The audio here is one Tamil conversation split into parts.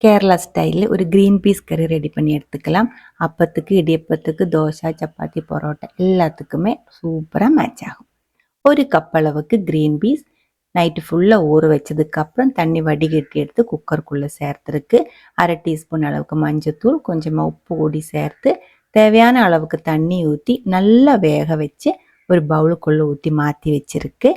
கேரளா ஸ்டைலில் ஒரு க்ரீன் பீஸ் கறி ரெடி பண்ணி எடுத்துக்கலாம். அப்பத்துக்கு, இடியப்பத்துக்கு, தோசை, சப்பாத்தி, பரோட்டா எல்லாத்துக்குமே சூப்பராக மேட்ச் ஆகும். ஒரு கப் அளவுக்கு க்ரீன் பீஸ் நைட்டு ஃபுல்லாக ஊற வச்சதுக்கப்புறம் தண்ணி வடிகட்டி எடுத்து குக்கருக்குள்ளே சேர்த்துருக்கு. 1/2 டீஸ்பூன் அளவுக்கு மஞ்சத்தூள், கொஞ்சமாக உப்பு கூடி சேர்த்து தேவையான அளவுக்கு தண்ணி ஊற்றி நல்லா வேக வச்சு ஒரு பவுலுக்குள்ளே ஊற்றி மாற்றி வச்சுருக்கு.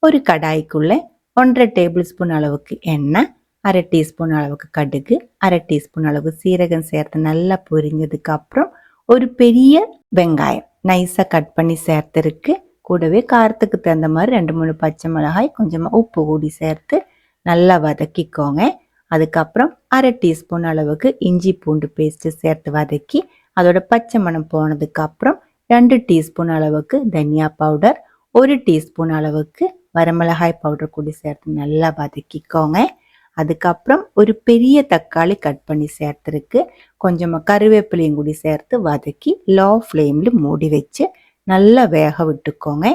ஒரு கடாய்க்குள்ளே 1/2 டேபிள் ஸ்பூன் அளவுக்கு எண்ணெய், 1/2 டீஸ்பூன் அளவுக்கு கடுகு, 1/2 டீஸ்பூன் அளவுக்கு சீரகம் சேர்த்து நல்லா பொரிஞ்சதுக்கு அப்புறம் ஒரு பெரிய வெங்காயம் நைஸாக கட் பண்ணி சேர்த்துருக்கு. கூடவே காரத்துக்கு தகுந்த மாதிரி 2-3 பச்சை மிளகாய், கொஞ்சமாக உப்பு கூடி சேர்த்து நல்லா வதக்கிக்கோங்க. அதுக்கப்புறம் 1/2 டீஸ்பூன் அளவுக்கு இஞ்சி பூண்டு பேஸ்ட்டு சேர்த்து வதக்கி அதோட பச்சை மணம் போனதுக்கு அப்புறம் 2 டீஸ்பூன் அளவுக்கு தனியா பவுடர், 1 டீஸ்பூன் அளவுக்கு வரமிளகாய் பவுடர் கூடி சேர்த்து நல்லா வதக்கிக்கோங்க. அதுக்கப்புறம் ஒரு பெரிய தக்காளி கட் பண்ணி சேர்த்துருக்கு. கொஞ்சமாக கருவேப்பிலையும் கூடி சேர்த்து வதக்கி லோ ஃப்ளேமில் மூடி வச்சு நல்லா வேக விட்டுக்கோங்க.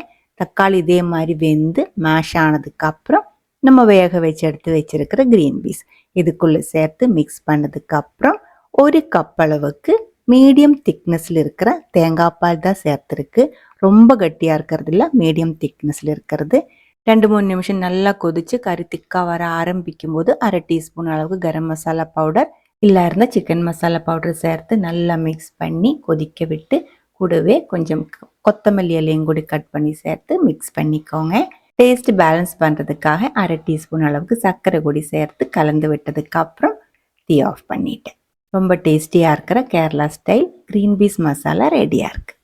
தக்காளி இதே மாதிரி வெந்து மேஷ் ஆனதுக்கப்புறம் நம்ம வேக வச்சு எடுத்து வச்சிருக்கிற க்ரீன் பீஸ் இதுக்குள்ளே சேர்த்து மிக்ஸ் பண்ணதுக்கப்புறம் 1 கப் அளவுக்கு மீடியம் திக்னஸில் இருக்கிற தேங்காய் பால் தான் சேர்த்துருக்கு. ரொம்ப கட்டியாக இருக்கிறது இல்லை, மீடியம் திக்னஸில் இருக்கிறது. 2-3 நிமிஷம் நல்லா கொதித்து கறி திக்காக வர ஆரம்பிக்கும் போது 1/2 டீஸ்பூன் அளவுக்கு கரம் மசாலா பவுடர் இல்லை இருந்தால் சிக்கன் மசாலா பவுடர் சேர்த்து நல்லா மிக்ஸ் பண்ணி கொதிக்க விட்டு கூடவே கொஞ்சம் கொத்தமல்லி இலையும் கூட கட் பண்ணி சேர்த்து மிக்ஸ் பண்ணிக்கோங்க. டேஸ்ட் பேலன்ஸ் பண்ணுறதுக்காக 1/2 டீஸ்பூன் அளவுக்கு சர்க்கரை பொடி சேர்த்து கலந்து விட்டதுக்கு அப்புறம் தீ ஆஃப் பண்ணிட்டேன். ரொம்ப டேஸ்டியாக இருக்கிற Kerala style green peas masala ரெடியாக இருக்குது.